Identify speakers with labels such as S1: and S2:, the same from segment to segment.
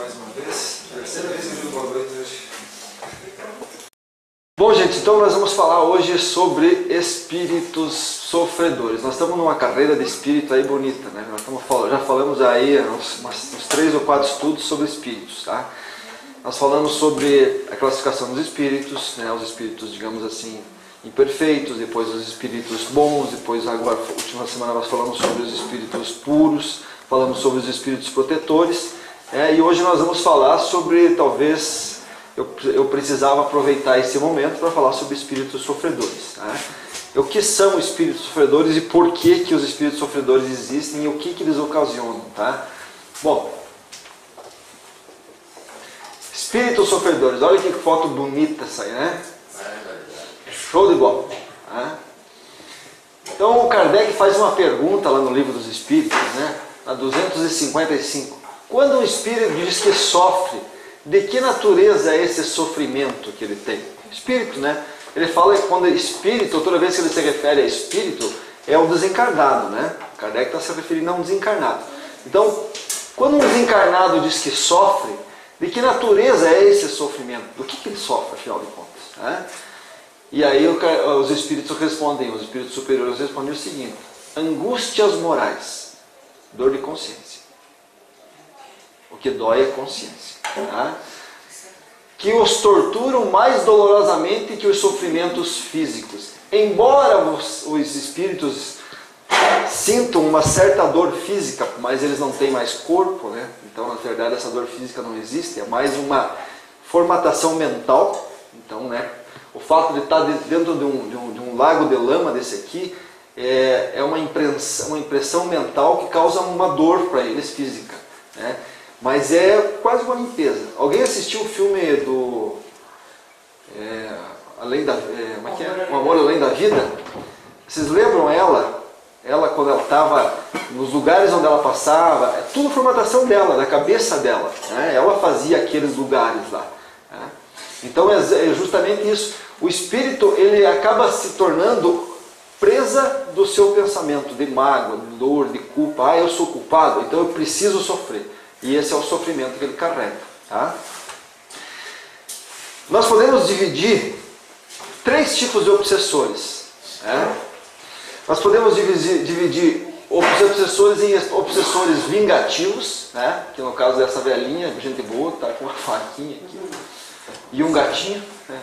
S1: mais uma vez. Terceira vez que eu digo boa noite hoje.
S2: Bom, gente, então nós vamos falar hoje sobre espíritos sofredores. Nós estamos numa carreira de espírito aí bonita, né? Já falamos aí uns 3 ou 4 estudos sobre espíritos, tá? Nós falamos sobre a classificação dos espíritos, né? Os espíritos, digamos assim, imperfeitos, depois os espíritos bons, depois agora, última semana nós falamos sobre os espíritos puros, falamos sobre os espíritos protetores, e hoje nós vamos falar sobre, talvez, eu precisava aproveitar esse momento para falar sobre espíritos sofredores. Tá? O que são espíritos sofredores e por que os espíritos sofredores existem e o que eles ocasionam. Tá? Bom, espíritos sofredores, olha que foto bonita essa aí, né? Show de bola. Tá? Então o Kardec faz uma pergunta lá no Livro dos Espíritos, né? Na 255. Quando um espírito diz que sofre, de que natureza é esse sofrimento que ele tem? Espírito, né? Ele fala que quando é espírito, toda vez que ele se refere a espírito, é o desencarnado, né? Kardec está se referindo a um desencarnado. Então, quando um desencarnado diz que sofre, de que natureza é esse sofrimento? Do que ele sofre, afinal de contas? Né? E aí os espíritos respondem, os espíritos superiores respondem o seguinte: angústias morais, dor de consciência. O que dói é a consciência. Tá? Que os torturam mais dolorosamente que os sofrimentos físicos. Embora os espíritos sintam uma certa dor física, mas eles não têm mais corpo, né? Então na verdade essa dor física não existe, é mais uma formatação mental. Então, né, o fato de estar dentro de um lago de lama desse aqui é uma impressão mental que causa uma dor para eles física, né? Mas é quase uma limpeza. Alguém assistiu o filme do como é que é? O Amor Além da Vida? Vocês lembram ela? Ela, quando ela estava nos lugares onde ela passava, é tudo formatação dela, da cabeça dela, né? Ela fazia aqueles lugares lá, né? Então é justamente isso. O espírito, ele acaba se tornando presa do seu pensamento de mágoa, de dor, de culpa. Ah, eu sou culpado, então eu preciso sofrer. E esse é o sofrimento que ele carrega. Tá? Nós podemos dividir 3 tipos de obsessores. Né? Nós podemos dividir obsessores em obsessores vingativos, né? Que no caso dessa velhinha, gente boa, está com uma faquinha aqui, e um gatinho. Né?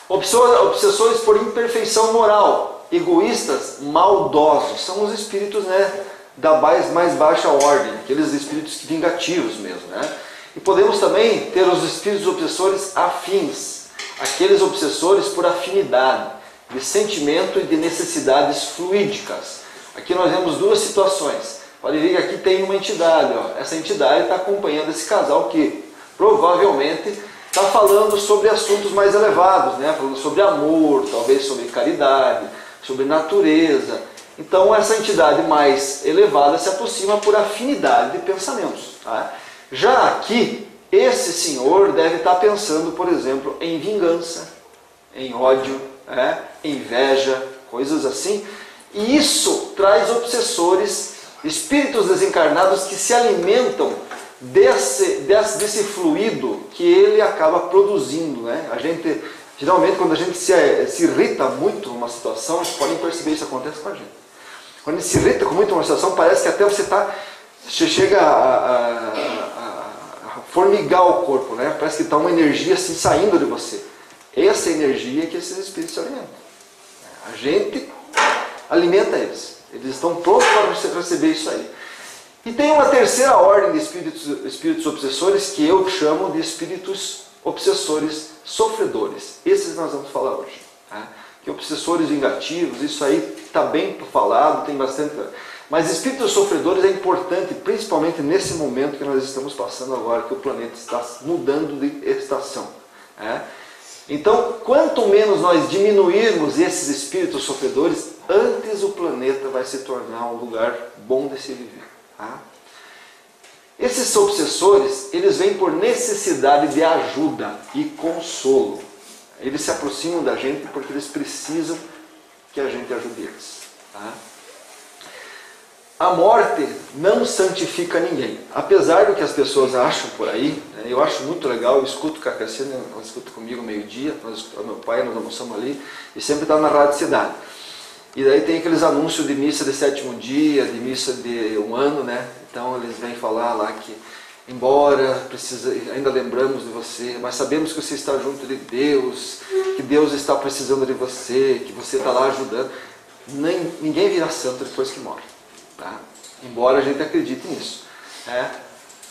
S2: Obsessores por imperfeição moral, egoístas, maldosos, são os espíritos, né, da mais baixa ordem, aqueles espíritos vingativos mesmo, né? E podemos também ter os espíritos obsessores afins, aqueles obsessores por afinidade, de sentimento e de necessidades fluídicas. Aqui nós vemos 2 situações. Pode ver que aqui tem uma entidade, ó. Essa entidade está acompanhando esse casal que provavelmente está falando sobre assuntos mais elevados, né? Falando sobre amor, talvez sobre caridade, sobre natureza. Então essa entidade mais elevada se aproxima por afinidade de pensamentos. Tá? Já aqui, esse senhor deve estar pensando, por exemplo, em vingança, em ódio, em inveja, coisas assim. E isso traz obsessores, espíritos desencarnados que se alimentam desse fluido que ele acaba produzindo. Né? A gente, geralmente, quando a gente se irrita muito numa situação, vocês podem perceber isso acontece com a gente. Quando a gente se irrita com muito uma situação, parece que até você chega a formigar o corpo, né? Parece que está uma energia assim saindo de você. Essa energia que esses espíritos se alimentam. A gente alimenta eles. Eles estão prontos para receber isso aí. E tem uma terceira ordem de espíritos obsessores que eu chamo de espíritos obsessores sofredores. Esses nós vamos falar hoje. Tá? Que obsessores vingativos, isso aí está bem falado, tem bastante. Mas espíritos sofredores é importante, principalmente nesse momento que nós estamos passando agora, que o planeta está mudando de estação. Né? Então, quanto menos nós diminuirmos esses espíritos sofredores, antes o planeta vai se tornar um lugar bom de se viver. Tá? Esses obsessores, eles vêm por necessidade de ajuda e consolo. Eles se aproximam da gente porque eles precisam que a gente ajude eles. Tá? a morte não santifica ninguém. Apesar do que as pessoas acham por aí, né, eu acho muito legal, eu escuto com a Cassiana, ela escuta comigo meio-dia, meu pai, nós almoçamos ali, e sempre está na Rádio Cidade. E daí tem aqueles anúncios de missa de 7º dia, de missa de 1 ano, né? Então eles vêm falar lá que, embora ainda lembramos de você, mas sabemos que você está junto de Deus, que Deus está precisando de você, que você está lá ajudando. Ninguém vira santo depois que morre. Tá? Embora a gente acredite nisso. Né?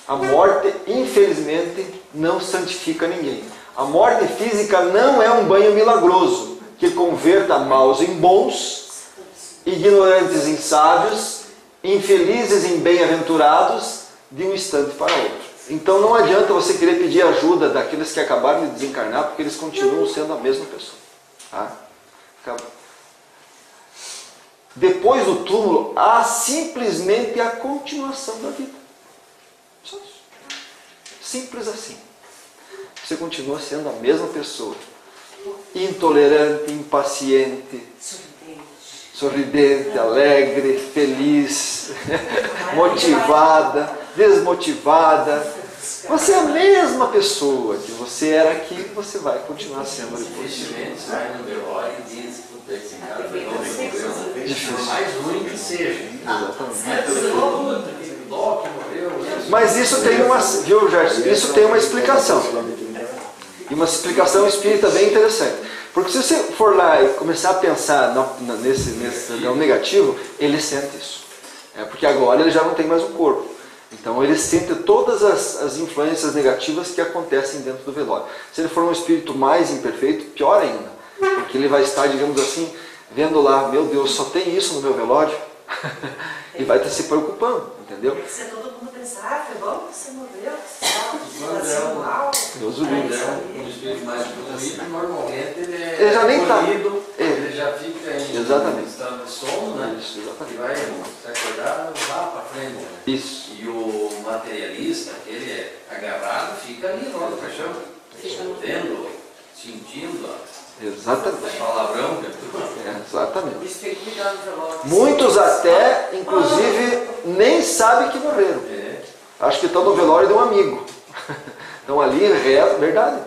S2: A morte, infelizmente, não santifica ninguém. A morte física não é um banho milagroso que converta maus em bons, ignorantes em sábios, infelizes em bem-aventurados, de um instante para outro. Então não adianta você querer pedir ajuda daqueles que acabaram de desencarnar, porque eles continuam sendo a mesma pessoa. Tá? Depois do túmulo, há simplesmente a continuação da vida. Só isso. Simples assim. Você continua sendo a mesma pessoa. Intolerante, impaciente, sorridente, alegre, feliz, motivada, desmotivada. Você é a mesma pessoa que você era aqui e você vai continuar sendo depois.
S3: Sai no velório e diz que esse cara foi difícil. Mais ruim que seja.
S2: Exatamente. Mas isso tem uma, viu, Gerson? Isso tem uma explicação. E uma explicação espírita bem interessante. Porque se você for lá e começar a pensar nesse negativo, ele sente isso. Porque agora ele já não tem mais o corpo. Então ele sente todas as influências negativas que acontecem dentro do velório. Se ele for um espírito mais imperfeito, pior ainda. Porque ele vai estar, digamos assim, vendo lá, meu Deus, só tem isso no meu velório. E vai estar se preocupando, entendeu?
S4: Se todo mundo pensar, foi bom que você morreu, fazia mal.
S2: Deus o livre.
S3: Um espírito mais evoluído, normalmente
S2: ele já nem está.
S3: Ele já fica em estado de sono, né?
S2: Isso, exatamente.
S3: E vai se acordar lá para frente. Né?
S2: Isso.
S3: E o materialista, aquele é agarrado, fica ali lá no caixão, vendo, sentindo
S2: exatamente.
S3: Palavrão.
S2: Exatamente. Muitos até, inclusive, nem sabem que morreram. Acho que estão no velório de um amigo. Estão ali, reza, verdade.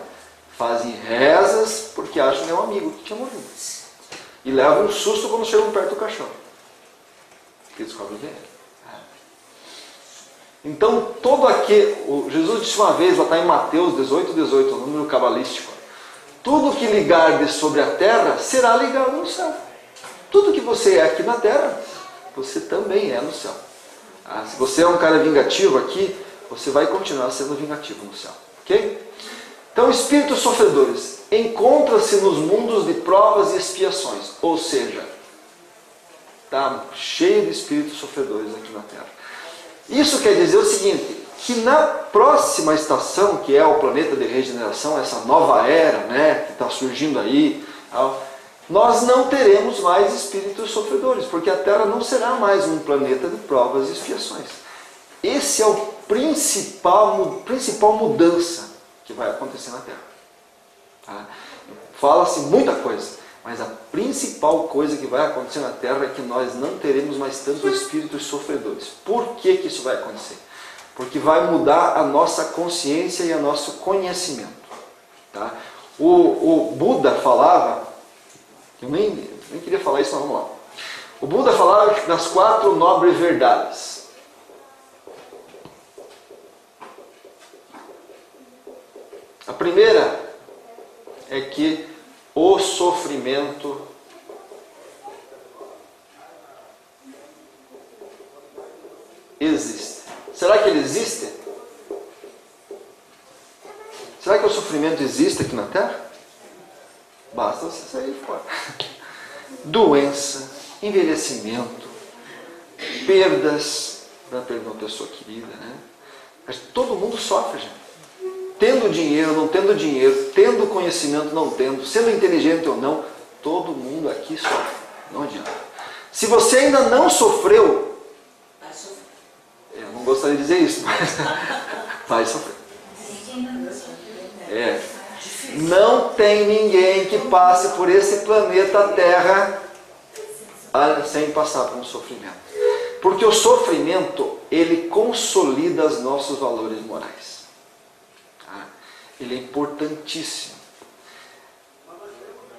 S2: Fazem rezas porque acham que é um amigo que tinha morrido. E levam um susto quando chegam perto do caixão. Porque descobrem que é ele. Então, Jesus disse uma vez, lá está em Mateus 18, o número cabalístico. Tudo que ligardes sobre a terra será ligado no céu. Tudo que você é aqui na terra, você também é no céu. Se você é um cara vingativo aqui, você vai continuar sendo vingativo no céu. Ok? Então, espíritos sofredores encontram-se nos mundos de provas e expiações. Ou seja, está cheio de espíritos sofredores aqui na terra. Isso quer dizer o seguinte, que na próxima estação, que é o planeta de regeneração, essa nova era, né, que está surgindo aí, nós não teremos mais espíritos sofredores, porque a Terra não será mais um planeta de provas e expiações. Esse é o principal mudança que vai acontecer na Terra. Fala-se muita coisa, mas a principal coisa que vai acontecer na Terra é que nós não teremos mais tantos espíritos sofredores. Por que isso vai acontecer? Porque vai mudar a nossa consciência e o nosso conhecimento. Tá? O Buda falava, eu nem queria falar isso, mas vamos lá. O Buda falava das 4 nobres verdades. A primeira é que o sofrimento existe. Será que ele existe? Será que o sofrimento existe aqui na Terra? Basta você sair fora. Doença, envelhecimento, perdas, para perder uma pessoa querida, né? Mas todo mundo sofre, gente. Tendo dinheiro, não tendo dinheiro, tendo conhecimento, não tendo, sendo inteligente ou não, todo mundo aqui sofre. Não adianta. Se você ainda não sofreu, eu não gostaria de dizer isso, mas vai sofrer. Não tem ninguém que passe por esse planeta Terra sem passar por um sofrimento. Porque o sofrimento, ele consolida os nossos valores morais. Tá? Ele é importantíssimo.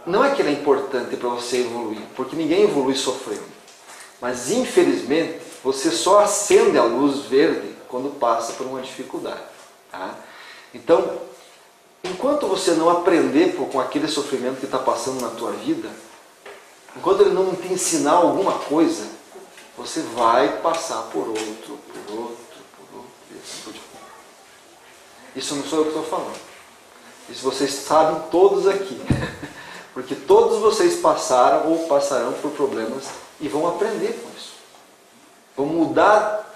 S2: Não é que ele é importante para você evoluir, porque ninguém evolui sofrendo. Mas, infelizmente, você só acende a luz verde quando passa por uma dificuldade. Tá? Então, enquanto você não aprender com aquele sofrimento que está passando na tua vida, enquanto ele não te ensinar alguma coisa, você vai passar por outro, e assim por diante. Isso não sou eu que estou falando. Isso vocês sabem todos aqui. Porque todos vocês passaram ou passarão por problemas e vão aprender com isso. Vão mudar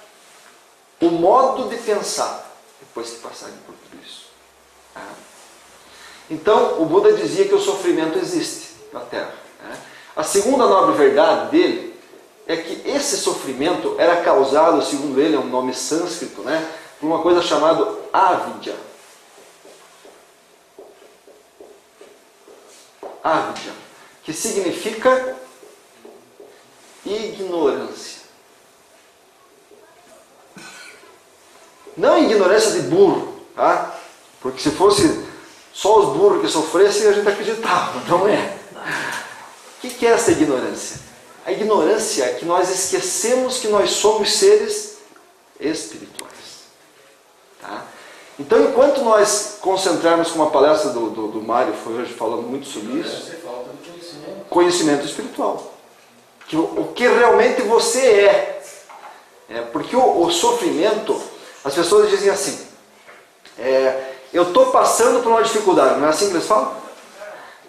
S2: o modo de pensar depois que passarem por tudo isso. Tá? Então, o Buda dizia que o sofrimento existe na Terra. Né? A segunda nobre verdade dele é que esse sofrimento era causado, segundo ele, é um nome sânscrito, né, por uma coisa chamada avidya. Avidya, que significa ignorância. Não ignorância de burro, tá? Porque se fosse só os burros que sofressem, a gente acreditava, não é? O que é essa ignorância? A ignorância é que nós esquecemos que nós somos seres espirituais. Tá? Então, enquanto nós concentrarmos, como a palestra do Mário foi hoje falando muito sobre isso, conhecimento espiritual. O que realmente você é. Porque o sofrimento, as pessoas dizem assim, eu estou passando por uma dificuldade, não é assim que eles falam?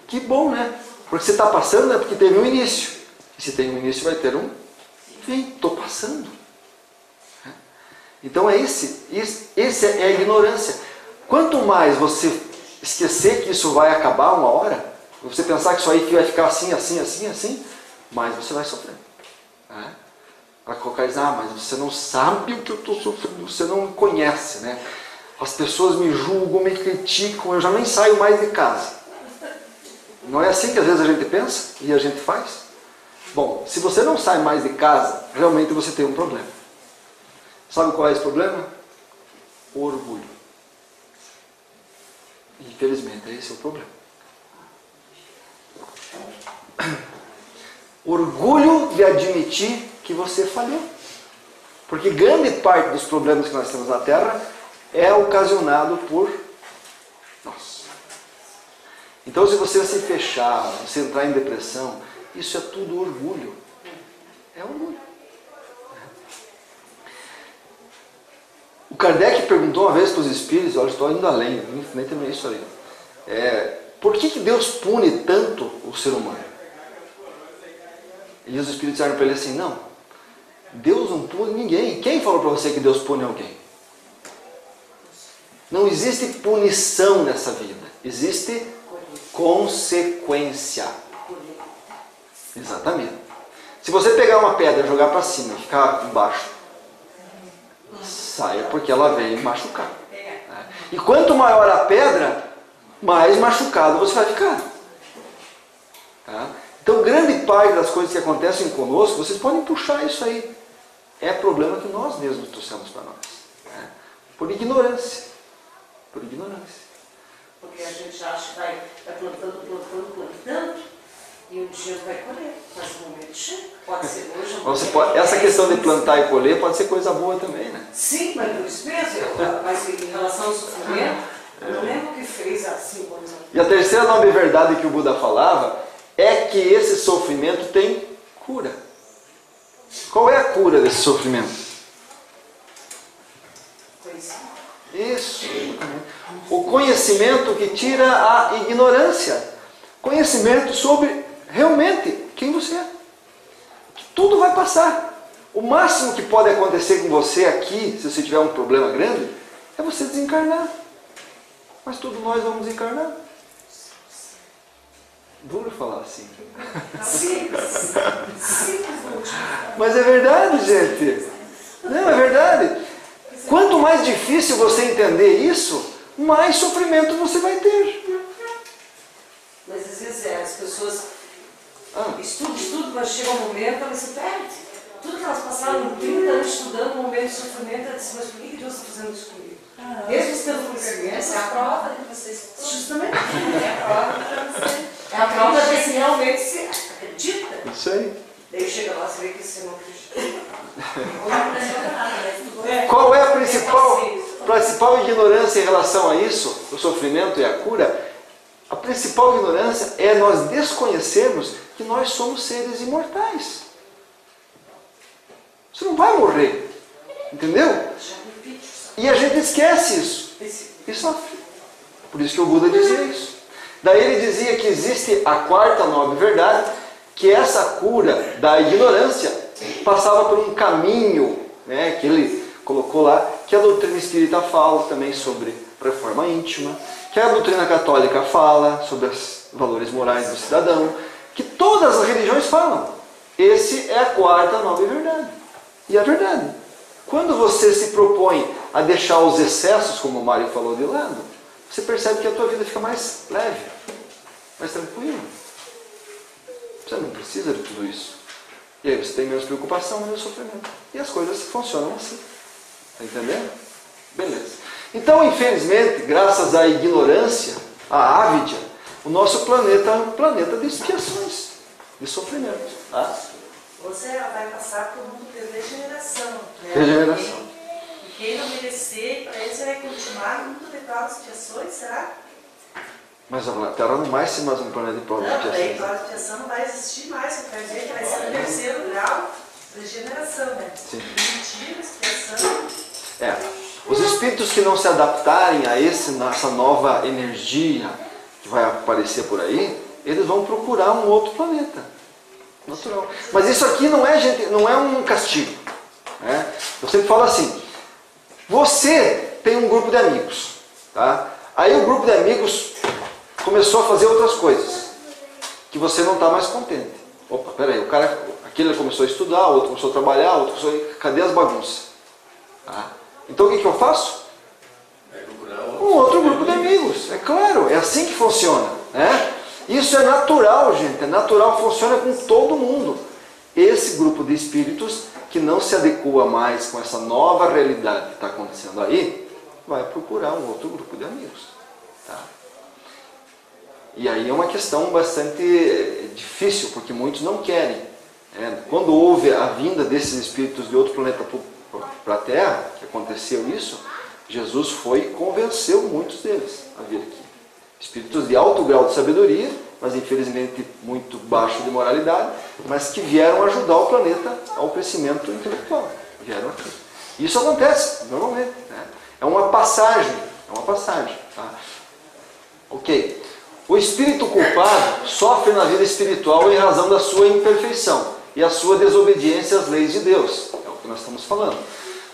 S2: Que bom, né? Porque você está passando é porque teve um início. E se tem um início, vai ter um fim. Estou passando. Então esse é a ignorância. Quanto mais você esquecer que isso vai acabar uma hora, você pensar que isso aí vai ficar assim, assim, assim, assim, mais você vai sofrendo. Para colocar isso, mas você não sabe o que eu estou sofrendo, você não me conhece, né? As pessoas me julgam, me criticam, eu já nem saio mais de casa. Não é assim que às vezes a gente pensa e a gente faz? Bom, se você não sai mais de casa, realmente você tem um problema. Sabe qual é esse problema? O orgulho. Infelizmente, esse é o problema. Orgulho de admitir que você falhou. Porque grande parte dos problemas que nós temos na Terra é ocasionado por nós. Então, se você se fechar, você entrar em depressão, isso é tudo orgulho. É orgulho. O Kardec perguntou uma vez para os espíritos, olha, estou indo além, nem terminei isso ali. Por que Deus pune tanto o ser humano? E os espíritos disseram para ele assim, não, Deus não pune ninguém. Quem falou para você que Deus pune alguém? Não existe punição nessa vida, existe consequência. Exatamente. Se você pegar uma pedra e jogar para cima e ficar embaixo, saia porque ela veio machucar. E quanto maior a pedra, mais machucado você vai ficar. Tá? Então, grande parte das coisas que acontecem conosco, vocês podem puxar isso aí. É problema que nós mesmos trouxemos para nós. Né? Por ignorância. Por ignorância.
S4: Porque a gente acha que vai plantando, e um dia vai colher. Mas o momento chega. Pode ser hoje.
S2: Essa questão de plantar e colher pode ser coisa boa também, né?
S4: Sim, mas por isso mesmo, mas em relação ao sofrimento, eu não lembro o que fez há 5 anos.
S2: E a terceira nobre verdade que o Buda falava é que esse sofrimento tem cura. Qual é a cura desse sofrimento? Isso. O conhecimento que tira a ignorância. Conhecimento sobre realmente quem você é. Que tudo vai passar. O máximo que pode acontecer com você aqui, se você tiver um problema grande, é você desencarnar. Mas todos nós vamos desencarnar. Duro falar assim.
S4: Sim.
S2: Mas é verdade, gente. Não, é verdade. Quanto mais difícil você entender isso, mais sofrimento você vai ter.
S4: Mas às vezes as pessoas estudam, mas chega um momento elas se perdem. tudo que elas passaram 30 anos estudando um momento de sofrimento, eu disse, mas por que Deus está fazendo isso comigo? Mesmo estando com experiência, é a prova de vocês. Justamente. É a prova para você. É a prova de se realmente se acredita.
S2: Isso aí.
S4: Daí chega lá, você vê que você não acredita.
S2: Qual é a principal ignorância em relação a isso, o sofrimento e a cura? A principal ignorância é nós desconhecermos que nós somos seres imortais. Você não vai morrer. Entendeu? E a gente esquece isso. E sofre. Por isso que o Buda dizia isso. Daí ele dizia que existe a quarta nobre verdade, que essa cura da ignorância passava por um caminho, né, que ele colocou lá, que a doutrina espírita fala também sobre reforma íntima, que a doutrina católica fala sobre os valores morais do cidadão, que todas as religiões falam. Esse é a quarta nobre verdade. E é verdade. Quando você se propõe a deixar os excessos, como o Mário falou, de lado, você percebe que a tua vida fica mais leve, mais tranquila. Você não precisa de tudo isso. E aí você tem menos preocupação, menos sofrimento. E as coisas funcionam assim. Está entendendo? Beleza. Então, infelizmente, graças à ignorância, à ávidia, o nosso planeta é um planeta de expiações, de sofrimento. Tá?
S5: Você vai passar por um mundo de degeneração. Né?
S2: Regeneração.
S5: E quem não merecer, para esse vai continuar no mundo de provas e expiações, será?
S2: Mas a Terra não vai ser mais um planeta de provas e
S5: Não, daí
S2: expiações.
S5: provas e expiação não vai existir mais, quer dizer que vai ser o terceiro grau de degeneração, né?
S2: Sim.
S5: Mentira, expiação.
S2: Os espíritos que não se adaptarem a essa nova energia que vai aparecer por aí, eles vão procurar um outro planeta. Natural. Mas isso aqui não é um castigo. Né? Eu sempre falo assim, você tem um grupo de amigos. Tá? Aí o grupo de amigos começou a fazer outras coisas, que você não está mais contente. Opa, peraí, aquele começou a estudar, o outro começou a trabalhar, o outro começou a... Cadê as bagunças? Tá? Então o que eu faço? Um outro grupo de amigos. É claro, é assim que funciona. Né? Isso é natural, gente. É natural, funciona com todo mundo. Esse grupo de espíritos que não se adequa mais com essa nova realidade que está acontecendo aí, vai procurar um outro grupo de amigos. Tá? E aí é uma questão bastante difícil, porque muitos não querem. Quando houve a vinda desses espíritos de outro planeta para a Terra, que aconteceu isso, Jesus foi e convenceu muitos deles a vir aqui. Espíritos de alto grau de sabedoria, mas infelizmente muito baixo de moralidade, mas que vieram ajudar o planeta ao crescimento intelectual. Vieram aqui. Isso acontece normalmente. Né? É uma passagem. Tá? Ok. O espírito culpado sofre na vida espiritual em razão da sua imperfeição e a sua desobediência às leis de Deus. É o que nós estamos falando.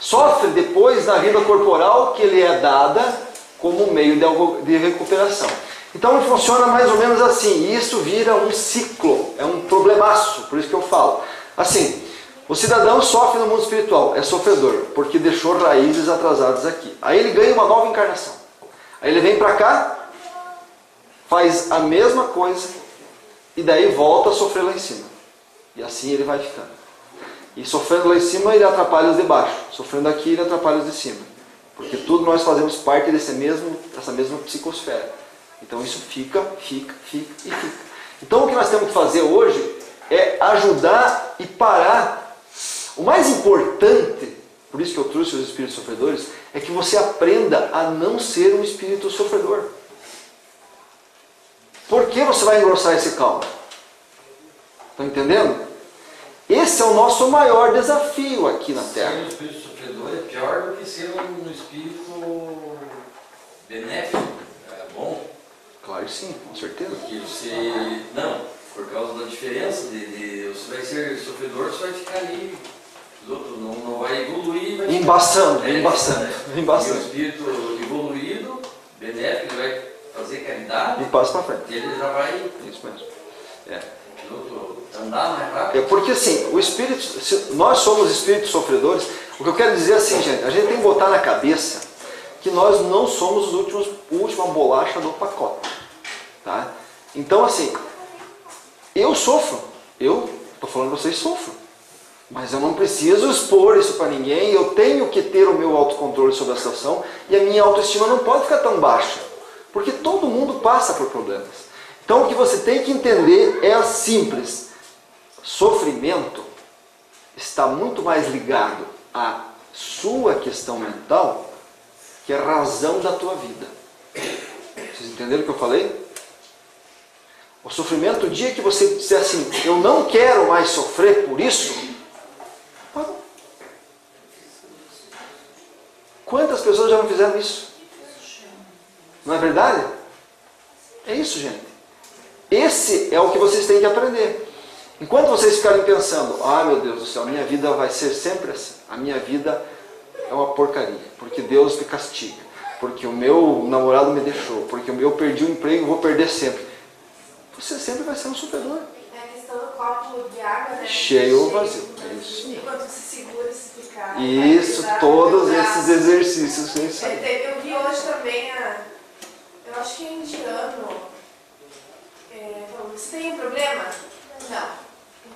S2: Sofre depois na vida corporal que lhe é dada como meio de recuperação. Então funciona mais ou menos assim, e isso vira um ciclo, é um problemaço, por isso que eu falo. Assim, o cidadão sofre no mundo espiritual, é sofredor, porque deixou raízes atrasadas aqui. Aí ele ganha uma nova encarnação. Aí ele vem para cá, faz a mesma coisa, e daí volta a sofrer lá em cima. E assim ele vai ficando. E sofrendo lá em cima, ele atrapalha os de baixo. Sofrendo aqui, ele atrapalha os de cima. Porque tudo nós fazemos parte dessa mesma psicosfera. Então isso fica. Então o que nós temos que fazer hoje é ajudar e parar. O mais importante, por isso que eu trouxe os espíritos sofredores, é que você aprenda a não ser um espírito sofredor. Por que você vai engrossar esse caldo? Estão entendendo? Esse é o nosso maior desafio aqui na Terra.
S3: Ser um espírito sofredor é pior do que ser um espírito benéfico, bom.
S2: Claro que sim, com certeza.
S3: Porque você... Não, por causa da diferença você vai ser sofredor, você vai ficar ali. Os outros não vai evoluir. Vai
S2: embaçando.
S3: E o espírito evoluído, benéfico, ele vai fazer caridade.
S2: E passa para frente.
S3: Ele já vai...
S2: Isso mesmo.
S3: Andar mais rápido.
S2: Porque assim, o espírito, se nós somos espíritos sofredores, o que eu quero dizer é assim, gente, a gente tem que botar na cabeça que nós não somos a última bolacha do pacote. Tá? Então assim, eu sofro, eu estou falando que vocês sofro. Mas eu não preciso expor isso para ninguém, eu tenho que ter o meu autocontrole sobre a situação e a minha autoestima não pode ficar tão baixa, porque todo mundo passa por problemas. Então o que você tem que entender é simples: sofrimento está muito mais ligado à sua questão mental que a razão da tua vida. Vocês entenderam o que eu falei? O sofrimento, o dia que você disser assim, eu não quero mais sofrer por isso, parou. Quantas pessoas já não fizeram isso? Não é verdade? É isso, gente. Esse é o que vocês têm que aprender. Enquanto vocês ficarem pensando, ah, meu Deus do céu, a minha vida vai ser sempre assim, a minha vida é uma porcaria, porque Deus me castiga, porque o meu namorado me deixou, porque eu perdi o emprego e vou perder sempre. Você sempre vai ser um sofredor.
S5: É a questão do copo de água, né?
S2: Cheio ou vazio. É isso.
S5: Enquanto você segura, se ficar.
S2: Isso, todos esses exercícios.
S5: Eu vi hoje também, eu acho que é indiano. Falou, você tem um problema? Não.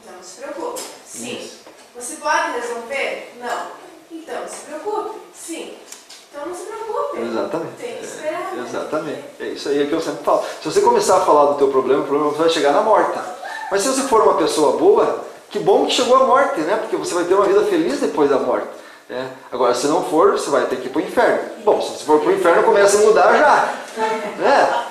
S5: Então não se preocupe. Sim.
S2: Isso.
S5: Você pode resolver? Não. Então não se preocupe. Sim. Então não se preocupe.
S2: Exatamente.
S5: Tem que esperar.
S2: Exatamente. É isso aí que eu sempre falo. Se você começar a falar do teu problema, o problema vai chegar na morte. Mas se você for uma pessoa boa, que bom que chegou a morte, né? Porque você vai ter uma vida feliz depois da morte. Né? Agora, se não for, você vai ter que ir para o inferno. Bom, se você for para o inferno, começa a mudar já. Né?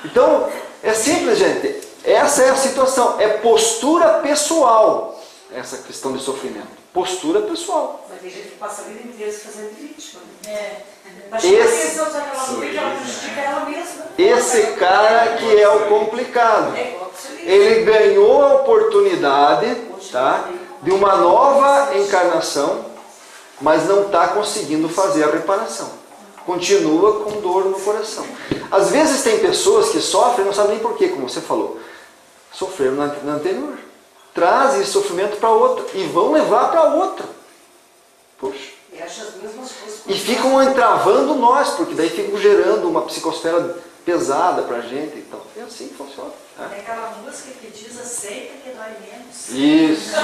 S2: Então, é simples, gente. Essa é a situação. É postura pessoal. Essa questão de sofrimento. Postura pessoal.
S4: Mas tem gente que passa a vida inteira se fazendo vítima. Né?
S2: Esse cara que é o complicado. Ele ganhou a oportunidade, tá, de uma nova encarnação, mas não está conseguindo fazer a reparação. Continua com dor no coração. Às vezes tem pessoas que sofrem e não sabem nem porquê, como você falou. Sofreram na anterior. Trazem esse sofrimento para outra e vão levar para outra. Poxa. E ficam entravando nós, porque daí ficam gerando uma psicosfera pesada para a gente. Então, é assim que funciona.
S4: É aquela música que diz aceita que dói menos.
S2: Isso.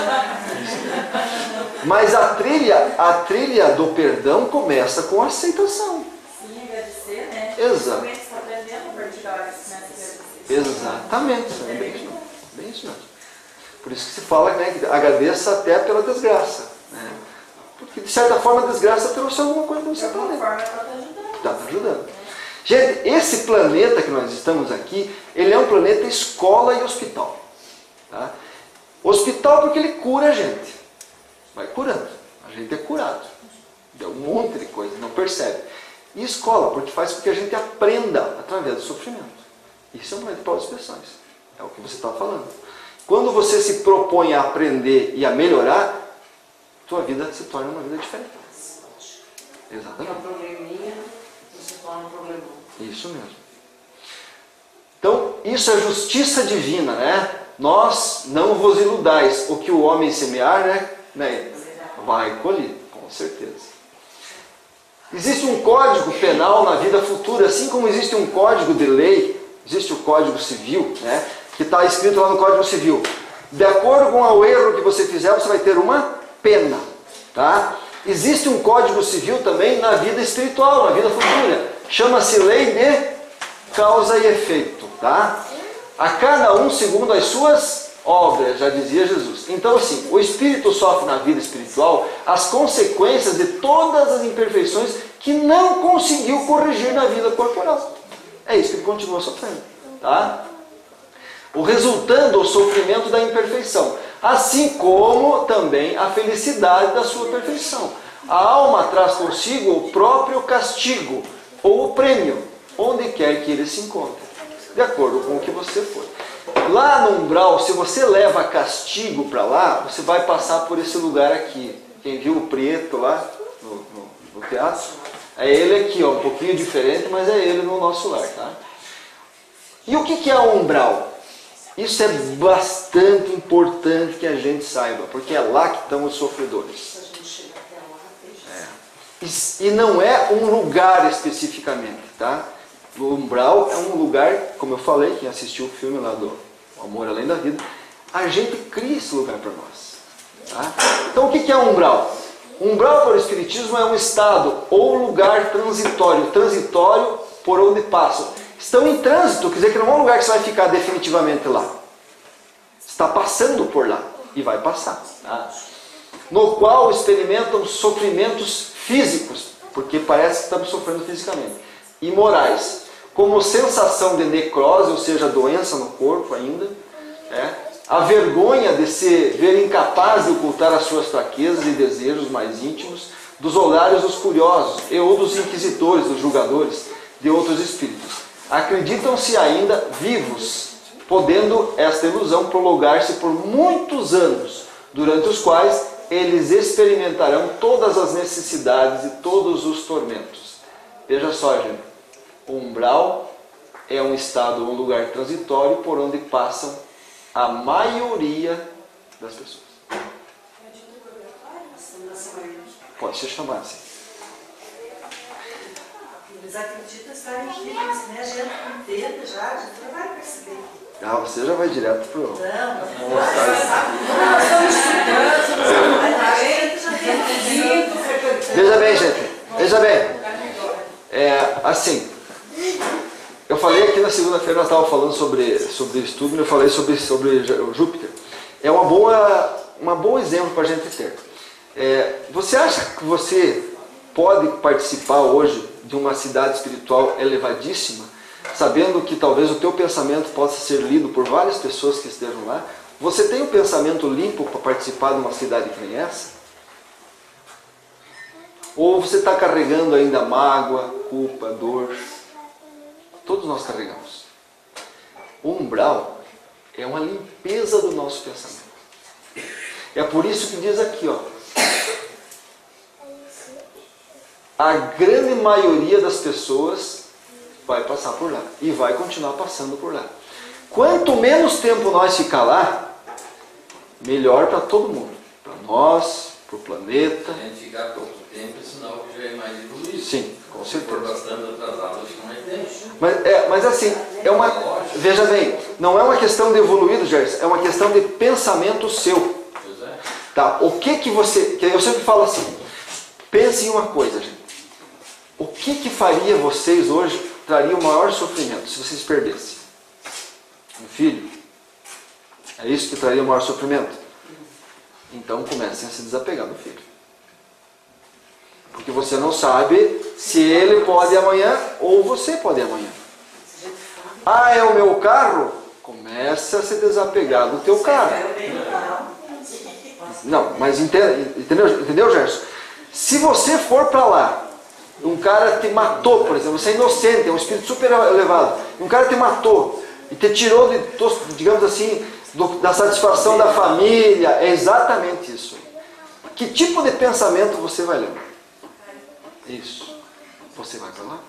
S2: Mas a trilha do perdão começa com a aceitação.
S6: Sim, agradecer, né?
S2: Exato.
S6: Você está aprendendo a partir da hora que começa a agradecer.
S2: Exatamente. É bem isso mesmo. Bem isso mesmo. Por isso que se fala, né, que agradeça até pela desgraça. Né? Porque, de certa forma, a desgraça trouxe alguma coisa para você aprender. Está ajudando. Gente, esse planeta que nós estamos aqui, ele é um planeta escola e hospital. Tá? Hospital porque ele cura a gente. Vai curando. A gente é curado. Deu um monte de coisa, não percebe. E escola, porque faz com que a gente aprenda através do sofrimento. Isso é um planeta para as expressões. É o que você está falando. Quando você se propõe a aprender e a melhorar, tua vida se torna uma vida diferente. Exatamente.
S4: É um probleminha, você torna um problemão.
S2: Isso mesmo. Então, isso é justiça divina, né? Nós não vos iludais. O que o homem semear, né? Vai colher, com certeza. Existe um código penal na vida futura, assim como existe um código de lei, existe o Código Civil, né? Que está escrito lá no Código Civil. De acordo com o erro que você fizer, você vai ter uma pena. Tá? Existe um Código Civil também na vida espiritual, na vida futura. Chama-se Lei de Causa e Efeito. Tá? A cada um segundo as suas obras, já dizia Jesus. Então, assim, o espírito sofre na vida espiritual as consequências de todas as imperfeições que não conseguiu corrigir na vida corporal. É isso que ele continua sofrendo. Tá? O resultando o sofrimento da imperfeição, assim como também a felicidade da sua perfeição. A alma traz consigo o próprio castigo ou o prêmio, onde quer que ele se encontre, de acordo com o que você for. Lá no umbral, se você leva castigo para lá, você vai passar por esse lugar aqui. Quem viu o preto lá no teatro, é ele aqui, ó, um pouquinho diferente, mas é ele no nosso lar. Tá? E o que é o umbral? Isso é bastante importante que a gente saiba, porque é lá que estão os sofredores. E não é um lugar especificamente, tá? O umbral é um lugar, como eu falei, quem assistiu o filme lá do Amor Além da Vida, a gente cria esse lugar para nós. Tá? Então o que é umbral? Umbral para o Espiritismo é um estado ou lugar transitório por onde passam. Estão em trânsito, quer dizer que não é um lugar que você vai ficar definitivamente lá. Está passando por lá e vai passar. Tá? No qual experimentam sofrimentos físicos, porque parece que estamos sofrendo fisicamente, e morais, como sensação de necrose, ou seja, doença no corpo ainda, a vergonha de se ver incapaz de ocultar as suas fraquezas e desejos mais íntimos, dos olhares dos curiosos e ou dos inquisitores, dos julgadores de outros espíritos. Acreditam-se ainda vivos, podendo esta ilusão prolongar-se por muitos anos, durante os quais eles experimentarão todas as necessidades e todos os tormentos. Veja só, gente, o umbral é um estado, um lugar transitório por onde passam a maioria das pessoas. Pode se chamar assim.
S4: Eles acreditam estar em filhos, né? A gente entende já, a gente não vai perceber.
S2: Ah, você já vai direto pro...
S4: Nós estamos estudando, a gente já tem lido, frequentando.
S2: Veja bem, gente. Veja bem. Assim, eu falei aqui na segunda-feira, nós estávamos falando sobre estudo, eu falei sobre Júpiter. É uma bom exemplo para a gente ter. Você acha que você pode participar hoje de uma cidade espiritual elevadíssima, sabendo que talvez o teu pensamento possa ser lido por várias pessoas que estejam lá? Você tem um pensamento limpo para participar de uma cidade que nem essa? Ou você está carregando ainda mágoa, culpa, dor? Todos nós carregamos. O umbral é uma limpeza do nosso pensamento. É por isso que diz aqui, ó, a grande maioria das pessoas vai passar por lá e vai continuar passando por lá. Quanto menos tempo nós ficar lá, melhor para todo mundo, para nós, para o planeta.
S3: A gente ficar pouco tempo é sinal que já é mais evoluído.
S2: Sim, com
S3: Se for
S2: certeza.
S3: bastante atrasado, acho que não é tempo.
S2: Mas assim, veja bem, não é uma questão de evoluído, Gerson, é uma questão de pensamento seu.
S3: Pois é.
S2: Tá? O que você... Eu sempre falo assim, pense em uma coisa, gente. O que faria vocês hoje, traria o maior sofrimento se vocês perdessem? Um filho? É isso que traria o maior sofrimento? Então comecem a se desapegar do filho. Porque você não sabe se ele pode ir amanhã ou você pode ir amanhã. Ah, é o meu carro? Comece a se desapegar do teu carro. Não, mas entendeu, Gerson? Se você for para lá, um cara te matou, por exemplo, você é inocente, é um espírito super elevado, um cara te matou e te tirou, digamos assim, da satisfação da família, é exatamente isso. Que tipo de pensamento você vai levar? Isso. Você vai para lá?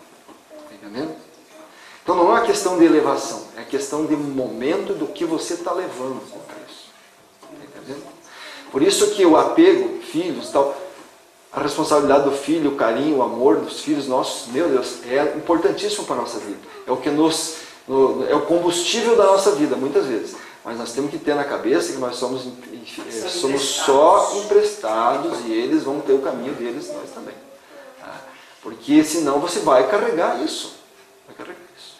S2: Está entendendo? Então não é uma questão de elevação, é questão de momento do que você está levando para isso. Está entendendo? Por isso que o apego, filhos, tal, a responsabilidade do filho, o carinho, o amor dos filhos nossos, meu Deus, é importantíssimo para a nossa vida. É o que é o combustível da nossa vida, muitas vezes. Mas nós temos que ter na cabeça que nós somos só emprestados e eles vão ter o caminho deles, nós também. Tá? Porque senão você vai carregar isso. Vai carregar isso.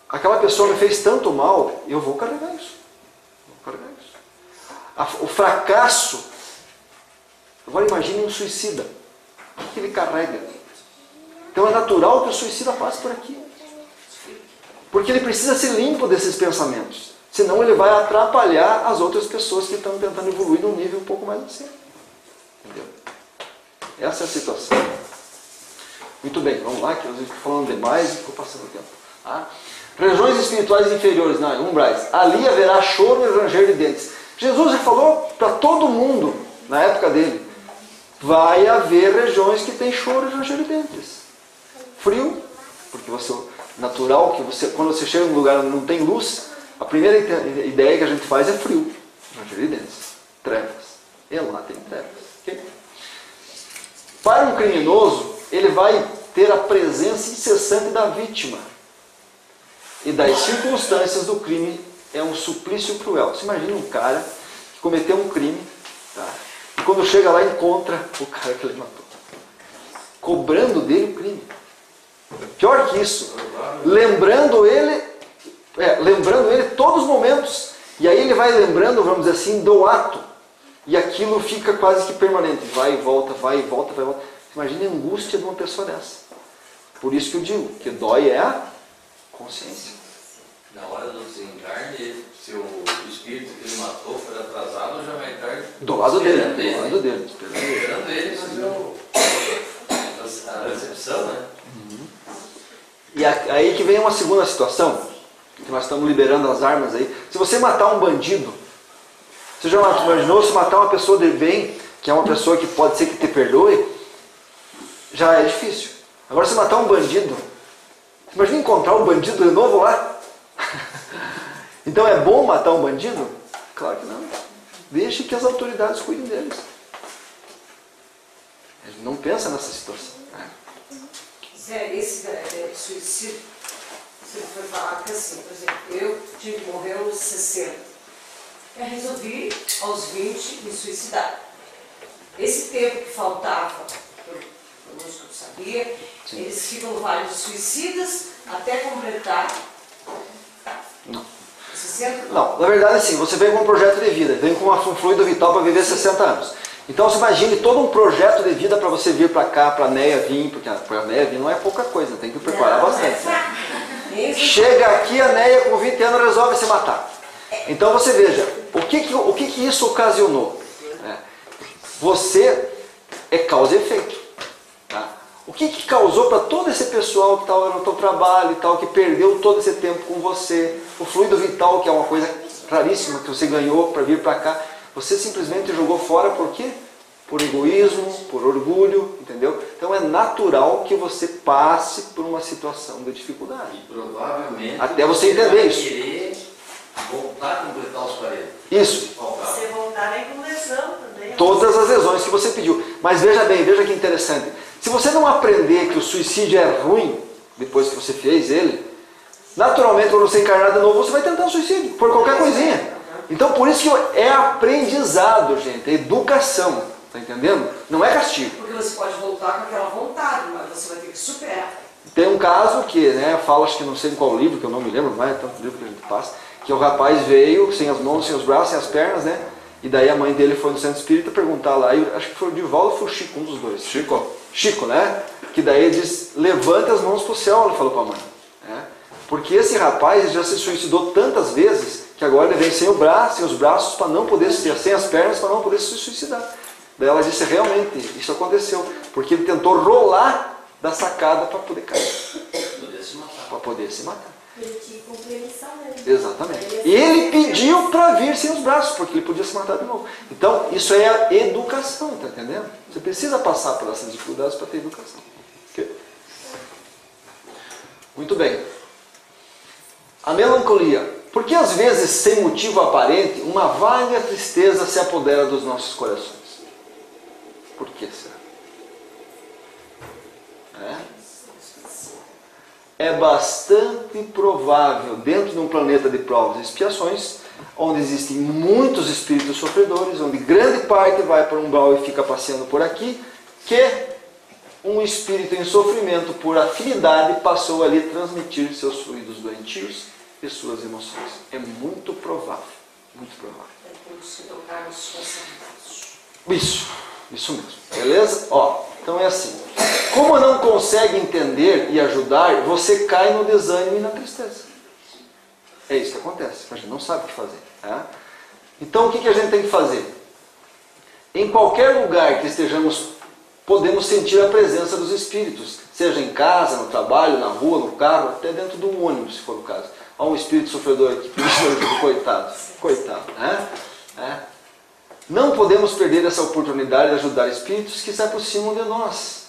S2: Aquela pessoa me fez tanto mal, eu vou carregar isso. Vou carregar isso. O fracasso. Agora imagine um suicida. O que ele carrega? Então é natural que o suicida passe por aqui. Porque ele precisa ser limpo desses pensamentos. Senão ele vai atrapalhar as outras pessoas que estão tentando evoluir num nível um pouco mais acima. Entendeu? Essa é a situação. Muito bem, vamos lá, que eu estou falando demais e estou passando o tempo. Tá? Regiões espirituais inferiores, não, umbrais. Ali haverá choro e ranger de dentes. Jesus já falou para todo mundo, na época dele, vai haver regiões que tem choro e ranger de dentes. Frio, porque natural que quando você chega num lugar onde não tem luz, a primeira ideia que a gente faz é frio, ranger de dentes, trevas. E lá tem trevas. Okay? Para um criminoso, ele vai ter a presença incessante da vítima e das circunstâncias do crime. É um suplício cruel. Você imagina um cara que cometeu um crime, tá? E quando chega lá encontra o cara que ele matou, cobrando dele o crime. Pior que isso, lembrando ele todos os momentos. E aí ele vai lembrando, vamos dizer assim, do ato. E aquilo fica quase que permanente. Vai e volta, vai e volta, vai e volta. Imagine a angústia de uma pessoa dessa. Por isso que eu digo, que dói é a consciência.
S3: Na hora do desencarne, se o espírito que ele matou for atrasado, já vai estar
S2: Do lado dele,
S3: esperando ele.
S2: do lado dele, esperando ele.
S3: Esperando ele, a recepção, né?
S2: E aí que vem uma segunda situação, que nós estamos liberando as armas aí. Se você matar um bandido, você já imaginou se matar uma pessoa de bem, que é uma pessoa que pode ser que te perdoe, já é difícil. Agora se matar um bandido, você imagina encontrar um bandido de novo lá? Então é bom matar um bandido? Claro que não. Deixe que as autoridades cuidem deles. A gente não pensa nessa situação.
S4: Zé, esse suicídio, você foi falar que assim, por exemplo, eu tive que morrer aos 60. Eu resolvi, aos 20, me suicidar. Esse tempo que faltava, pelo menos que eu sabia, eles ficam no vale dos suicidas até completar.
S2: Não.
S4: 60?
S2: Não, na verdade assim, você vem com um projeto de vida, vem com um fluido vital para viver 60 anos. Então você imagine todo um projeto de vida para você vir para cá, para a Neia vir, porque a Neia vir não é pouca coisa, tem que preparar bastante. Né? Chega aqui, a Neia com 20 anos resolve se matar. Então você veja, o que isso ocasionou? Você é causa e efeito. Tá? O que causou para todo esse pessoal que estava no seu trabalho e tal, que perdeu todo esse tempo com você, o fluido vital, que é uma coisa raríssima que você ganhou para vir para cá, você simplesmente jogou fora por quê? Por egoísmo, por orgulho, entendeu? Então é natural que você passe por uma situação de dificuldade.
S3: E provavelmente
S2: até você entender
S3: vai
S2: isso.
S3: querer voltar a completar os 40.
S2: Isso.
S6: Você voltar na conversão também.
S2: Todas as lesões que você pediu. Mas veja bem, veja que interessante. Se você não aprender que o suicídio é ruim, depois que você fez ele, naturalmente quando você encarnar de novo, você vai tentar suicídio, por qualquer coisinha. Então por isso que é aprendizado, gente, é educação, tá entendendo? Não é castigo.
S4: Porque você pode voltar com aquela vontade, mas você vai ter que superar.
S2: Tem um caso que, fala, acho que não sei em qual livro, que eu não me lembro mais, é tanto livro que a gente passa, que o rapaz veio sem as mãos, sem os braços, sem as pernas, né? E daí a mãe dele foi no centro espírita perguntar lá, acho que foi o Divaldo ou foi o Chico, um dos dois. Chico, né? Que daí ele diz, levanta as mãos para o céu, ele falou para a mãe. Né? Porque esse rapaz já se suicidou tantas vezes, que agora ele vem sem o braço, sem os braços, para não poder sem as pernas, para não poder se suicidar. Daí ela disse, realmente, isso aconteceu, porque ele tentou rolar da sacada para poder cair. Para poder se matar.
S6: Ele tinha que cumprir a missão dele.
S2: Exatamente. E ele pediu para vir sem os braços, porque ele podia se matar de novo. Então, isso é a educação, tá entendendo? Você precisa passar por essas dificuldades para ter educação. Okay? Muito bem. A melancolia. Porque às vezes, sem motivo aparente, uma vaga tristeza se apodera dos nossos corações. Por que será? É bastante provável, dentro de um planeta de provas e expiações, onde existem muitos espíritos sofredores, onde grande parte vai para um umbral e fica passeando por aqui, que um espírito em sofrimento por afinidade passou ali a transmitir seus fluidos doentios e suas emoções. É muito provável, muito provável.
S4: É por isso que tocar nos pensamentos.
S2: Isso mesmo. Beleza? Então é assim. Como não consegue entender e ajudar, você cai no desânimo e na tristeza. É isso que acontece. A gente não sabe o que fazer. Tá? Então o que a gente tem que fazer? Em qualquer lugar que estejamos, podemos sentir a presença dos espíritos. Seja em casa, no trabalho, na rua, no carro, até dentro de um ônibus, se for o caso. Há um espírito sofredor aqui, coitado. Né? Não podemos perder essa oportunidade de ajudar espíritos que se aproximam de nós.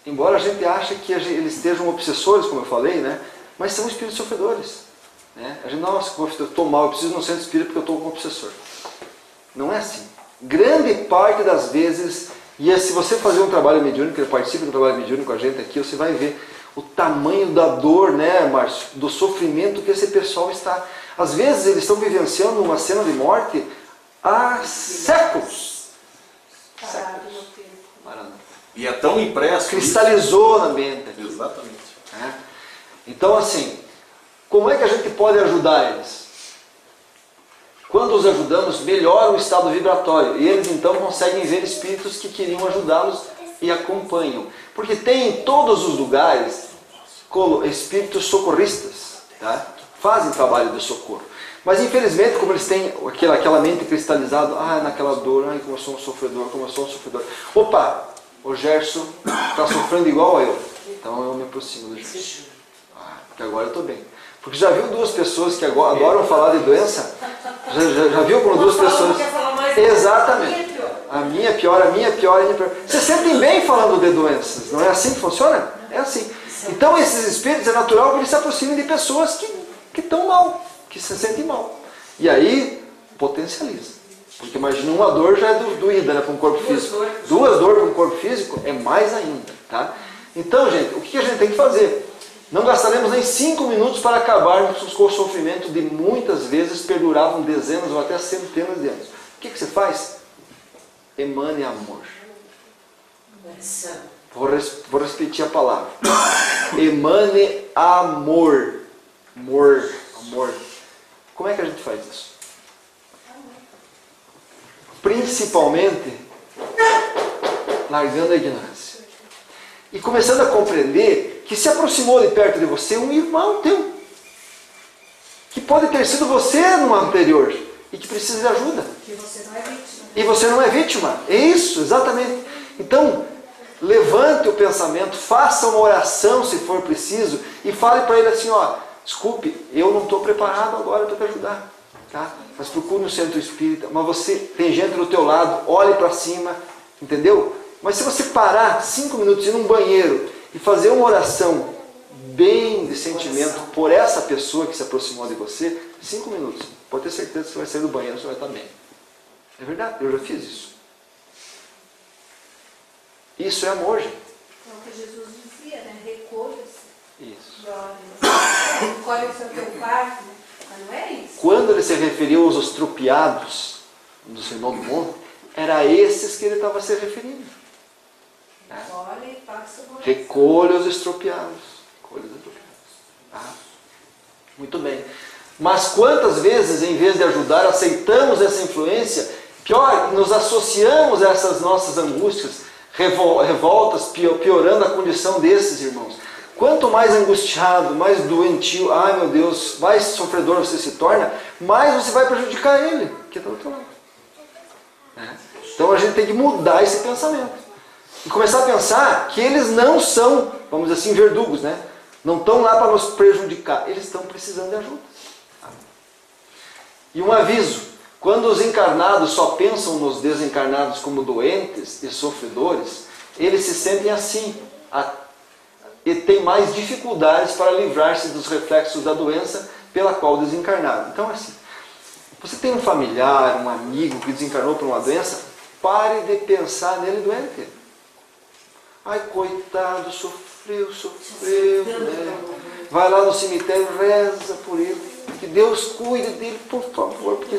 S2: Embora a gente ache que eles estejam obsessores, como eu falei, né? Mas são espíritos sofredores. Né? A gente, nossa, eu estou mal, eu preciso de um centro espírita porque eu estou com um obsessor. Não é assim. Grande parte das vezes, e se você fazer um trabalho mediúnico, ele participa do trabalho mediúnico com a gente aqui, você vai ver o tamanho da dor, né, Márcio, do sofrimento que esse pessoal está. Às vezes eles estão vivenciando uma cena de morte há séculos.
S6: Parado no tempo.
S2: Parando.
S7: E é tão impresso.
S2: Cristalizou na mente.
S7: Exatamente.
S2: Né? Então, assim, como é que a gente pode ajudar eles? Quando os ajudamos, melhora o estado vibratório. E eles então conseguem ver espíritos que queriam ajudá-los e acompanham. Porque tem em todos os lugares espíritos socorristas, tá? Fazem trabalho de socorro. Mas infelizmente, como eles têm aquela mente cristalizada, naquela dor, como eu sou um sofredor, como eu sou um sofredor. Opa, o Gerson está sofrendo igual a eu. Então eu me aproximo do Gerson. Porque agora eu estou bem. Porque já viu duas pessoas que adoram falar de doença? Já viu como duas pessoas... Exatamente. A minha pior, a minha pior, a minha pior. Vocês sentem bem falando de doenças, não é assim que funciona? É assim. Então esses espíritos é natural que eles se aproximem de pessoas que estão mal, que se sentem mal. E aí potencializa. Porque imagina, uma dor já é doída, né, para um corpo físico. Duas dores para um corpo físico é mais ainda. Tá? Então, gente, o que a gente tem que fazer? Não gastaremos nem 5 minutos para acabarmos com o sofrimento de muitas vezes perduravam dezenas ou até centenas de anos. O que você faz? Emane amor. Vou repetir a palavra. Emane amor. Amor. Amor. Como é que a gente faz isso? Principalmente largando a ignorância. E começando a compreender que se aproximou de perto de você um irmão teu. Que pode ter sido você no anterior e que precisa de ajuda.
S4: Que você não é vítima.
S2: E você não é vítima. É isso, exatamente. Então, levante o pensamento, faça uma oração se for preciso e fale para ele assim, desculpe, eu não estou preparado agora para te ajudar. Tá? Mas procure um centro espírita, mas você tem gente do teu lado, olhe para cima, entendeu? Mas se você parar 5 minutos, ir num banheiro e fazer uma oração bem de sentimento por essa pessoa que se aproximou de você, 5 minutos, pode ter certeza que você vai sair do banheiro, você vai estar bem. É verdade, eu já fiz isso. Isso é amor, gente.
S6: É o que Jesus dizia, né? Recolha-se.
S2: Isso.
S6: Recolhe o seu teu quarto, né? Mas não é isso.
S2: Quando ele se referiu aos estropiados do Sermão do Monte, era a esses que ele estava se referindo.
S6: Olha e faça uma oração.
S2: Recolha os estropiados. Recolha os estropiados. Tá? Muito bem. Mas quantas vezes, em vez de ajudar, aceitamos essa influência, pior, nos associamos a essas nossas angústias, revoltas, piorando a condição desses irmãos. Quanto mais angustiado, mais doentio, ai meu Deus, mais sofredor você se torna, mais você vai prejudicar ele, que está do outro lado. Então a gente tem que mudar esse pensamento. E começar a pensar que eles não são, vamos dizer assim, verdugos, né? Não estão lá para nos prejudicar, eles estão precisando de ajuda. E um aviso, quando os encarnados só pensam nos desencarnados como doentes e sofredores, eles se sentem assim e têm mais dificuldades para livrar-se dos reflexos da doença pela qual desencarnaram. Então, assim, você tem um familiar, um amigo que desencarnou por uma doença, pare de pensar nele doente. Ai, coitado, sofreu, né? Vai lá no cemitério, reza por ele. Que Deus cuide dele, por favor. Porque,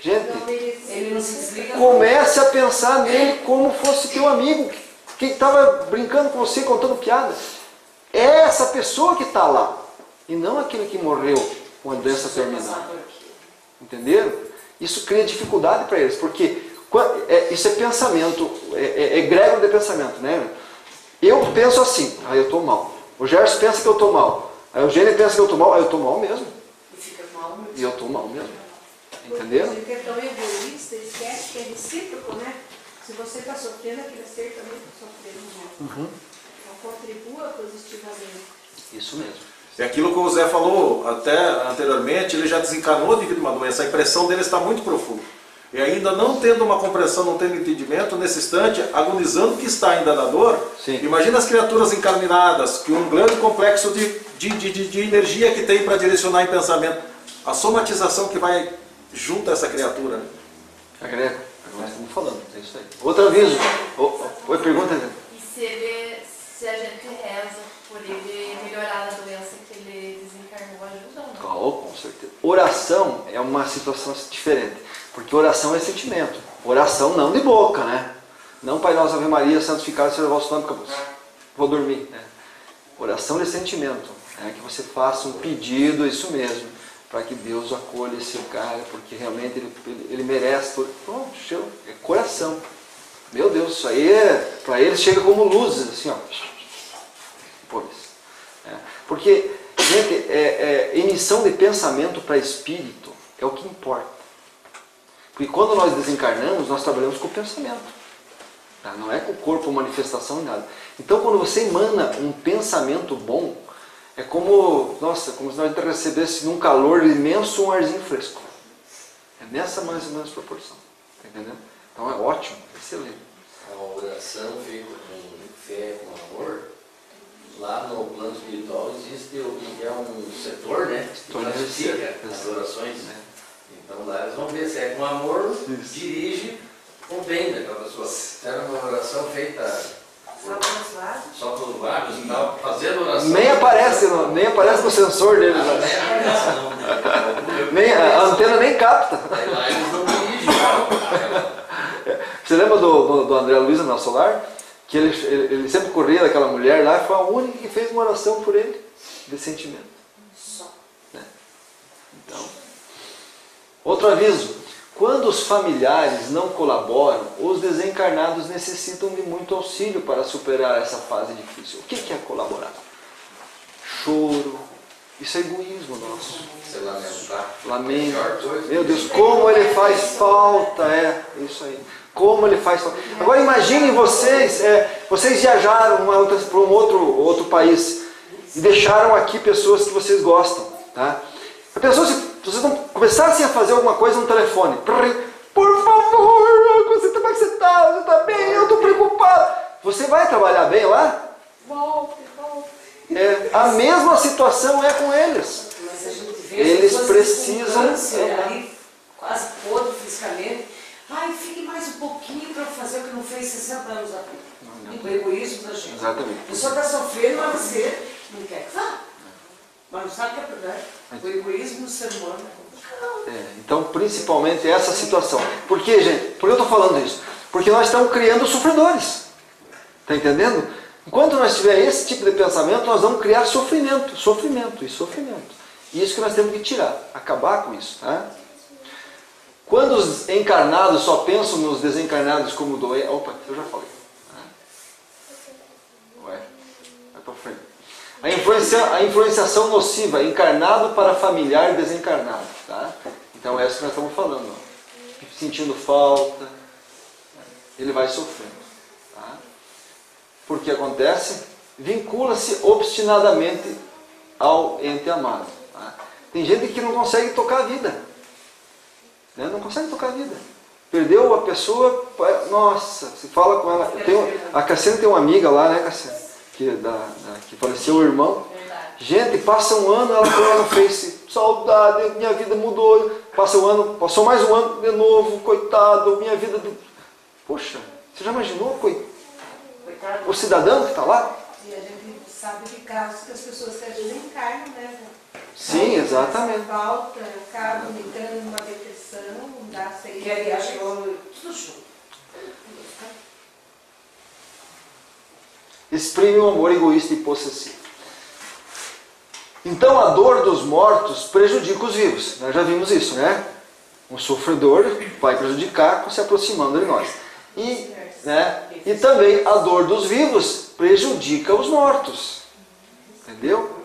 S2: gente,
S4: Ele não se desliga.
S2: comece a pensar nele como fosse teu amigo, que estava brincando com você, contando piada. É essa pessoa que está lá, e não aquele que morreu com a doença terminal. Entenderam? Isso cria dificuldade para eles, porque isso é pensamento, é egrégor de pensamento, né? Eu penso assim, aí eu estou mal. O Gerson pensa que eu estou mal. Aí o Eugênio pensa que eu estou mal, aí eu estou mal mesmo.
S4: E fica mal mesmo.
S2: E eu estou mal mesmo. Entenderam?
S6: Porque é tão egoísta, esquece que é recíproco, né? Se você está sofrendo, aquele ser também está sofrendo, né? Então contribua positivamente.
S2: Isso mesmo.
S7: É aquilo que o Zé falou até anteriormente, ele já desencanou devido a uma doença, a impressão dele está muito profunda. E ainda não tendo uma compreensão, não tendo entendimento, nesse instante, agonizando que está ainda na dor,
S2: Sim.
S7: Imagina as criaturas encarminadas, que um grande complexo de energia que tem para direcionar em pensamento, a somatização que vai junto a essa criatura. Né?
S2: Agrega, nós estamos falando, é isso aí. Outro aviso. Oi, pergunta.
S5: E se a gente reza por ele melhorar a doença que ele desencarnou, ajuda ou não?
S2: Oh, com certeza. Oração é uma situação diferente. Porque oração é sentimento. Oração não de boca, né? Não Pai Nosso, Ave Maria, santificado seja o vosso nome, vou dormir. Né? Oração de sentimento. Que você faça um pedido, isso mesmo, para que Deus acolha esse cara, porque realmente ele merece. Pronto, é coração. Meu Deus, isso aí para eles chega como luzes, assim, ó. Pois. Porque, gente, emissão de pensamento para espírito é o que importa. Porque quando nós desencarnamos, nós trabalhamos com o pensamento. Tá? Não é com o corpo, manifestação e nada. Então, quando você emana um pensamento bom, é como, nossa, como se nós recebêssemos num calor imenso um arzinho fresco. É nessa mais ou menos proporção. Tá entendendo? Então é ótimo, excelente.
S3: A oração feita com fé, com amor, lá no plano espiritual existe um setor, né? Que classifica as orações. Então lá eles vão ver se é com amor, dirige o bem daquela pessoa. Se era uma oração feita só pelos lábios e tal, fazendo oração.
S2: Nem aparece no sensor deles. A antena nem capta.
S3: Lá eles não dirigem.
S2: Você lembra do André Luiz na Solar? Que ele sempre corria daquela mulher lá, foi a única que fez uma oração por ele, de sentimento.
S4: Só.
S2: Então, outro aviso. Quando os familiares não colaboram, os desencarnados necessitam de muito auxílio para superar essa fase difícil. O que é colaborar? Choro. Isso é egoísmo nosso.
S3: Você lamentar.
S2: Lamento. Meu Deus, como ele faz falta. Isso aí. Como ele faz falta. Agora imaginem vocês, vocês viajaram para um outro país e deixaram aqui pessoas que vocês gostam. Tá? A pessoa, se vocês não começassem a fazer alguma coisa no telefone, por favor, como é que você está? Você está bem? Eu estou preocupado. Você vai trabalhar bem lá?
S6: Volte.
S2: A mesma situação é com eles.
S4: Mas a gente vê
S2: Eles
S4: as
S2: precisam.
S4: ali, quase podre fisicamente. Ai, fique mais um pouquinho para fazer o que não fez 60 anos atrás. O egoísmo da gente.
S2: Exatamente.
S4: A pessoa está sofrendo, mas você não quer que vá. Mas não sabe o que é verdade. O egoísmo do ser humano é complicado.
S2: Então, principalmente essa situação. Por quê, gente? Por que eu estou falando isso? Porque nós estamos criando sofredores. Está entendendo? Enquanto nós tivermos esse tipo de pensamento, nós vamos criar sofrimento. Isso que nós temos que tirar. Acabar com isso. Tá? Quando os encarnados só pensam nos desencarnados como doentes... Opa, eu já falei. Vai para frente. A influenciação nociva, encarnado para familiar desencarnado. Tá? Então é isso que nós estamos falando. Ó. Sentindo falta, ele vai sofrendo. Tá? Porque acontece? Vincula-se obstinadamente ao ente amado. Tá? Tem gente que não consegue tocar a vida. Né? Não consegue tocar a vida. Perdeu a pessoa, nossa, se fala com ela. A Cassiane tem uma amiga lá, né, Cassiane? Que faleceu o irmão. Gente, passa um ano, ela põe no Face, saudade, minha vida mudou. Passa um ano, passou mais um ano de novo, coitado, minha vida... Poxa, você já imaginou, o cidadão que está lá?
S6: E a gente sabe de casos que as pessoas que às vezes encarnam, né?
S2: Sim, exatamente.
S6: Falta, acabam entrando numa depressão, não dá certo.
S4: Que aliás, tudo junto.
S2: Exprime um amor egoísta e possessivo. Então a dor dos mortos prejudica os vivos. Nós já vimos isso, né? O sofredor vai prejudicar se aproximando de nós. E também a dor dos vivos prejudica os mortos. Entendeu?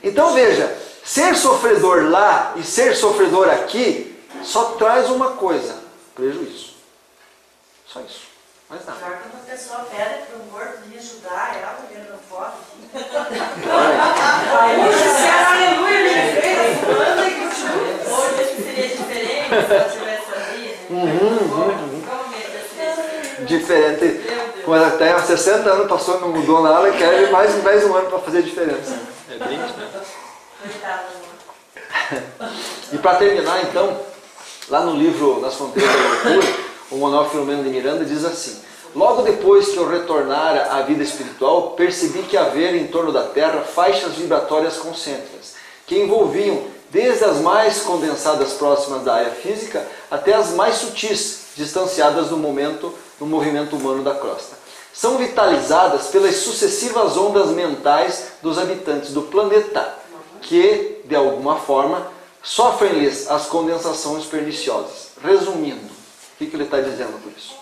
S2: Então veja, ser sofredor lá e ser sofredor aqui só traz uma coisa: prejuízo. Só isso. Mais nada.
S5: Pior quando a pessoa pede para o morto vir ajudar ela, ele não pode.
S4: Hoje disseram aleluia, ele veio fulano e continua.
S5: Hoje acho que seria diferente se ela tivesse ali, né?
S2: Diferente. Quando até há 60 anos passou e não mudou nada, quer mais um ano para fazer a diferença. É bem diferente.
S5: Coitada, amor.
S2: E para terminar, então, lá no livro Nas Fronteiras da Loucura, o Manuel Filomeno de Miranda diz assim: logo depois que eu retornara à vida espiritual, percebi que havia em torno da Terra faixas vibratórias concêntricas, que envolviam desde as mais condensadas próximas da área física até as mais sutis, distanciadas no movimento humano da crosta. São vitalizadas pelas sucessivas ondas mentais dos habitantes do planeta, que, de alguma forma, sofrem-lhes as condensações perniciosas. Resumindo, o que ele está dizendo por isso?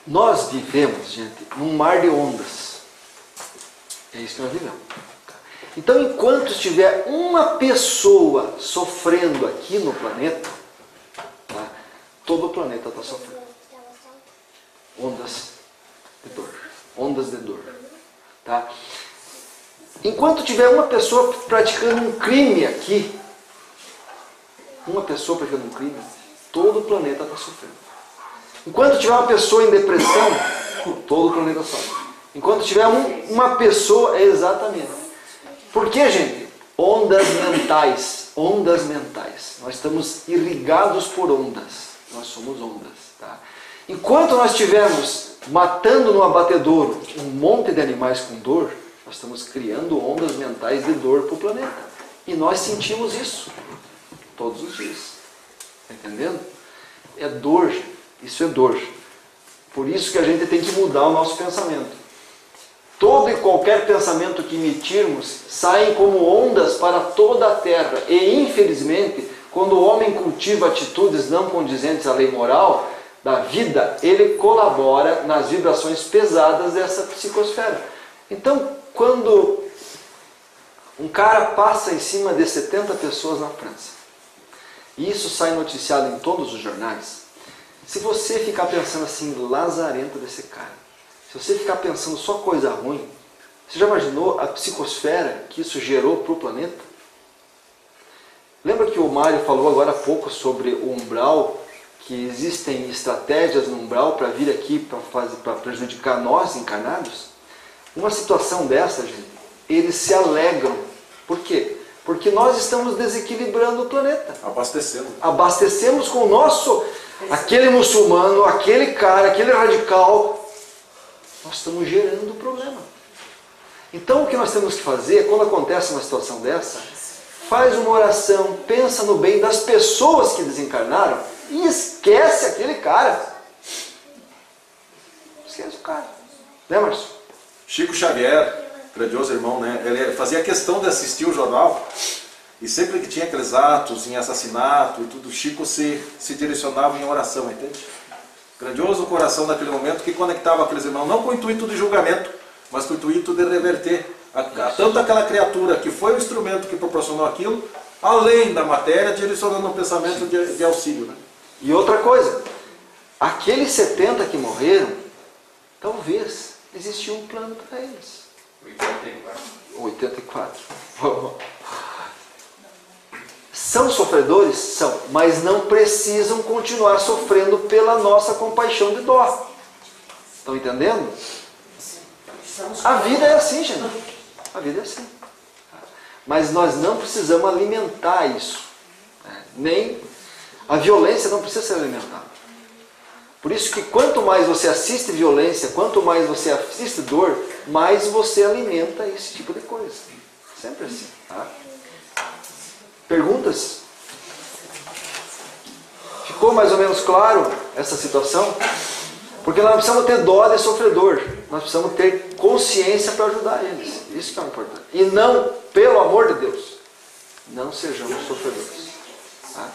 S2: Nós vivemos, gente, num mar de ondas. É isso que nós vivemos. Então, enquanto estiver uma pessoa sofrendo aqui no planeta, tá, todo o planeta está sofrendo. Ondas de dor. Ondas de dor. Tá? Enquanto tiver uma pessoa praticando um crime aqui, uma pessoa praticando um crime, todo o planeta está sofrendo. Enquanto tiver uma pessoa em depressão, todo o planeta sofre. Enquanto tiver uma pessoa, é exatamente. Por que, gente? Ondas mentais. Ondas mentais. Nós estamos irrigados por ondas. Nós somos ondas. Tá? Enquanto nós estivermos matando no abatedouro um monte de animais com dor, nós estamos criando ondas mentais de dor para o planeta. E nós sentimos isso todos os dias. Está entendendo? É dor, gente. Isso é dor. Por isso que a gente tem que mudar o nosso pensamento. Todo e qualquer pensamento que emitirmos saem como ondas para toda a Terra. E, infelizmente, quando o homem cultiva atitudes não condizentes à lei moral da vida, ele colabora nas vibrações pesadas dessa psicosfera. Então, quando um cara passa em cima de 70 pessoas na França, e isso sai noticiado em todos os jornais, se você ficar pensando assim, lazarento desse cara, se você ficar pensando só coisa ruim, você já imaginou a psicosfera que isso gerou para o planeta? Lembra que o Mário falou agora há pouco sobre o umbral, que existem estratégias no umbral para vir aqui para prejudicar nós encarnados? Uma situação dessa, gente, eles se alegram. Por quê? Porque nós estamos desequilibrando o planeta.
S7: Abastecendo.
S2: Abastecemos com o nosso... Aquele muçulmano, aquele cara, aquele radical, nós estamos gerando problema. Então o que nós temos que fazer, quando acontece uma situação dessa, faz uma oração, pensa no bem das pessoas que desencarnaram e esquece aquele cara. Esquece o cara. Né, Márcio?
S7: Chico Xavier, grandioso irmão, né? Ele fazia questão de assistir o jornal. E sempre que tinha aqueles atos em assassinato e tudo, Chico se direcionava em oração, entende? Grandioso coração naquele momento que conectava aqueles irmãos, não com o intuito de julgamento, mas com o intuito de reverter tanto aquela criatura que foi o instrumento que proporcionou aquilo, além da matéria, direcionando um pensamento de auxílio. Né?
S2: E outra coisa, aqueles 70 que morreram, talvez existia um plano para eles. 84. São sofredores? São, mas não precisam continuar sofrendo pela nossa compaixão de dó. Estão entendendo? A vida é assim, gente. A vida é assim. Mas nós não precisamos alimentar isso. Nem a violência não precisa ser alimentada. Por isso que quanto mais você assiste violência, quanto mais você assiste dor, mais você alimenta esse tipo de coisa. Sempre assim. Tá? Perguntas? Ficou mais ou menos claro essa situação? Porque nós precisamos ter dó de sofredor. Nós precisamos ter consciência para ajudar eles. Isso que é importante. E não, pelo amor de Deus, não sejamos sofredores. Tá?